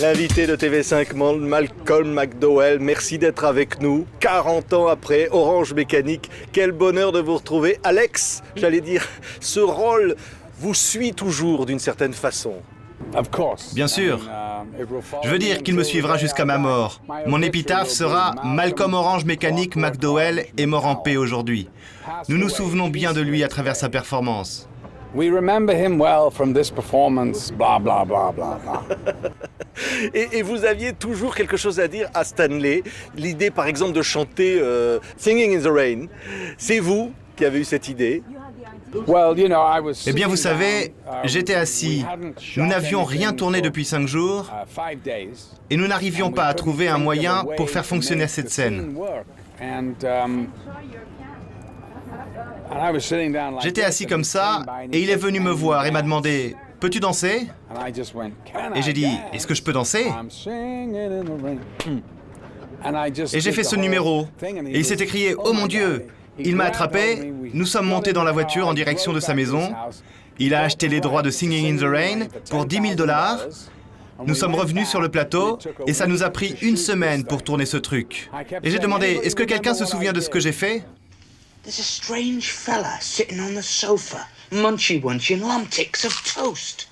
L'invité de TV5 Monde, Malcolm McDowell, merci d'être avec nous. 40 ans après, Orange Mécanique, quel bonheur de vous retrouver. Alex, j'allais dire, ce rôle vous suit toujours d'une certaine façon. Bien sûr. Je veux dire qu'il me suivra jusqu'à ma mort. Mon épitaphe sera « Malcolm Orange Mécanique McDowell est mort en paix aujourd'hui ». Nous nous souvenons bien de lui à travers sa performance. We remember him well from this performance, blah, blah, blah, blah, blah. Et vous aviez toujours quelque chose à dire à Stanley. L'idée, par exemple, de chanter Singing in the Rain. C'est vous qui avez eu cette idée. Eh bien, vous savez, j'étais assis. Nous n'avions rien tourné depuis 5 jours et nous n'arrivions pas à trouver un moyen pour faire fonctionner cette scène. J'étais assis comme ça et il est venu me voir et m'a demandé « Peux-tu danser ?» Et j'ai dit « Est-ce que je peux danser ?» Et j'ai fait ce numéro et il s'est écrié « Oh mon Dieu !» Il m'a attrapé, nous sommes montés dans la voiture en direction de sa maison. Il a acheté les droits de Singing in the Rain pour $10 000. Nous sommes revenus sur le plateau et ça nous a pris 1 semaine pour tourner ce truc. Et j'ai demandé, est-ce que quelqu'un se souvient de ce que j'ai fait? There's a strange fella sitting on the sofa, munching lump-ticks of toast.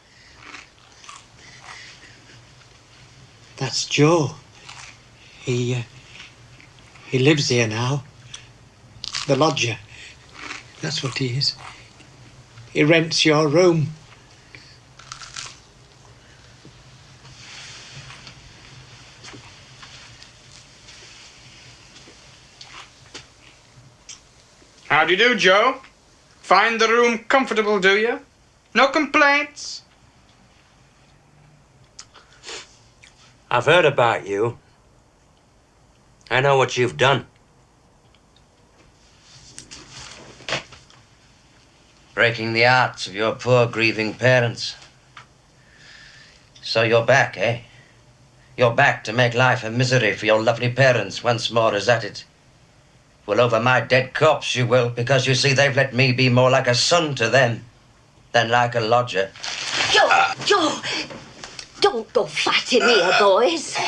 That's Joe. He lives here now. The lodger. That's what he is. He rents your room. How do you do, Joe? Find the room comfortable, do you? No complaints? I've heard about you. I know what you've done. Breaking the hearts of your poor grieving parents. So you're back, eh? You're back to make life a misery for your lovely parents once more, is that it? Well, over my dead corpse you will, because you see they've let me be more like a son to them than like a lodger. Joe, don't go fighting here, boys.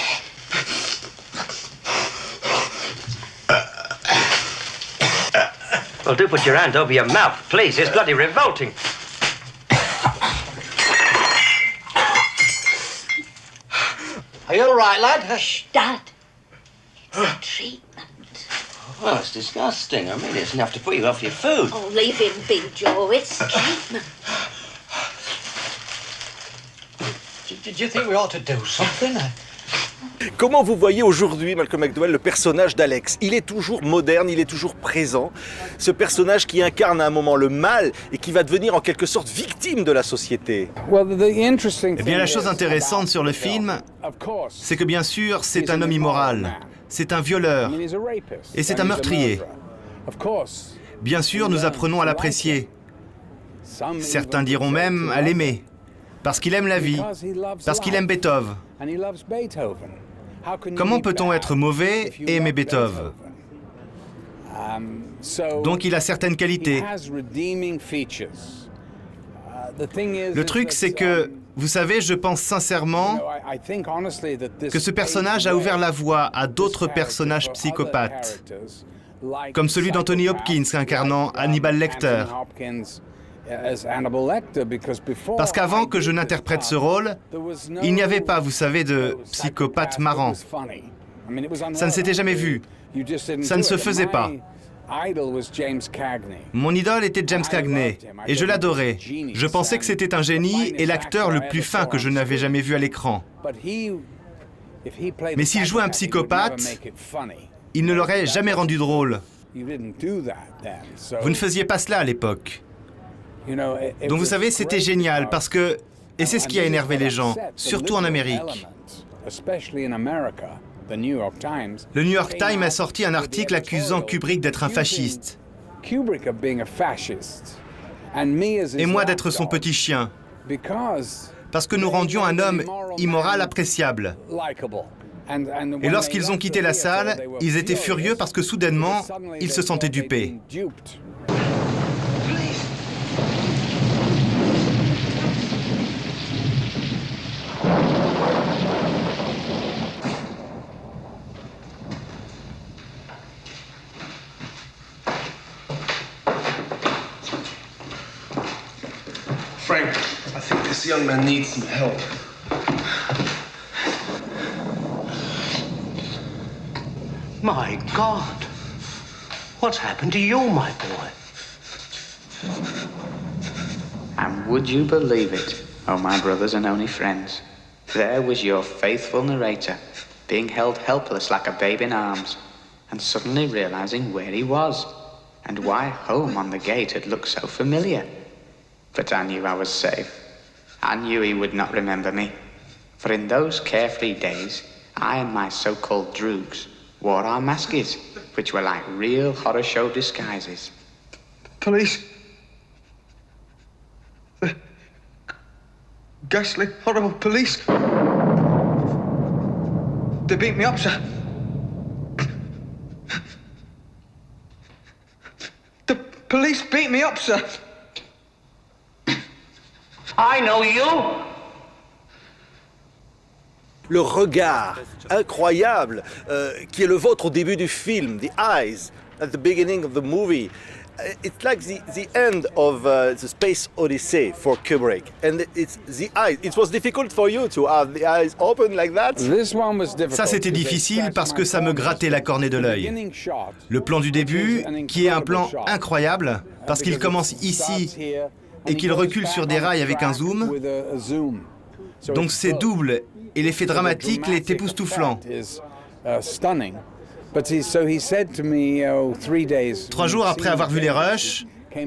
Well, do put your hand over your mouth, please. It's bloody revolting. Are you all right, lad? Hush, Dad. It's a treatment. Oh, it's disgusting. I mean, it's enough to put you off your food. Oh, leave him be, Joe. It's treatment. Did you think we ought to do something? Comment vous voyez aujourd'hui, Malcolm McDowell, le personnage d'Alex? Il est toujours moderne, il est toujours présent. Ce personnage qui incarne à un moment le mal et qui va devenir en quelque sorte victime de la société. Eh bien, la chose intéressante sur le film, c'est que bien sûr, c'est un homme immoral. C'est un violeur. Et c'est un meurtrier. Bien sûr, nous apprenons à l'apprécier. Certains diront même à l'aimer. Parce qu'il aime la vie. Parce qu'il aime Beethoven. Comment peut-on être mauvais et aimer Beethoven? Donc il a certaines qualités. Le truc, c'est que, vous savez, je pense sincèrement que ce personnage a ouvert la voie à d'autres personnages psychopathes, comme celui d'Anthony Hopkins incarnant Hannibal Lecter. Parce qu'avant que je n'interprète ce rôle, il n'y avait pas, vous savez, de psychopathe marrant. Ça ne s'était jamais vu. Ça ne se faisait pas. Mon idole était James Cagney, et je l'adorais. Je pensais que c'était un génie et l'acteur le plus fin que je n'avais jamais vu à l'écran. Mais s'il jouait un psychopathe, il ne l'aurait jamais rendu drôle. Vous ne faisiez pas cela à l'époque. Donc vous savez, c'était génial parce que, et c'est ce qui a énervé les gens, surtout en Amérique. Le New York Times a sorti un article accusant Kubrick d'être un fasciste. Et moi d'être son petit chien. Parce que nous rendions un homme immoral appréciable. Et lorsqu'ils ont quitté la salle, ils étaient furieux parce que soudainement, ils se sentaient dupés. Frank, I think this young man needs some help. My God! What's happened to you, my boy? And would you believe it, oh my brothers and only friends, there was your faithful narrator, being held helpless like a babe in arms, and suddenly realizing where he was, and why home on the gate had looked so familiar. But I knew I was safe. I knew he would not remember me, for in those carefree days, I and my so-called droogs wore our maskies, which were like real horror show disguises. Police. The ghastly, horrible police. They beat me up, sir. The police beat me up, sir. I know you. Le regard incroyable qui est le vôtre au début du film, the eyes at the beginning of the movie. It's like the end of the Space Odyssey for Kubrick, and it's the eyes. It was difficult for you to have the eyes open like that. Ça c'était difficile parce que ça me grattait la cornée de l'œil. Le plan du début, qui est un plan incroyable, parce qu'il commence ici et qu'il recule sur des rails avec un zoom, donc c'est double et l'effet dramatique l'est époustouflant. 3 jours après avoir vu les rushs,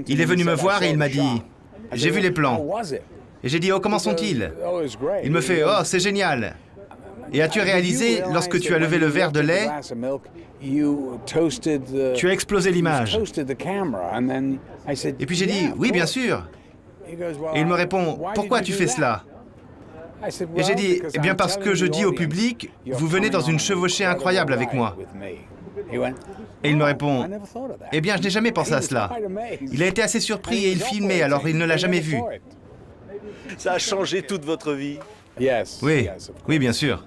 il est venu me voir et il m'a dit « J'ai vu les plans ». Et j'ai dit « Oh, comment sont-ils » Il me fait « Oh, c'est génial ». Et as-tu réalisé, lorsque tu as levé le verre de lait, tu as explosé l'image. Et puis j'ai dit « Oui, bien sûr ». Et il me répond « Pourquoi tu fais cela ?» Et j'ai dit « Eh bien parce que je dis au public, vous venez dans une chevauchée incroyable avec moi. » Et il me répond « Eh bien je n'ai jamais pensé à cela. » Il a été assez surpris et il filmait, alors il ne l'a jamais vu. Ça a changé toute votre vie. Oui, oui, bien sûr.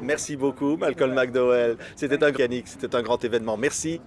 Merci beaucoup, Malcolm McDowell. C'était un grand événement. Merci.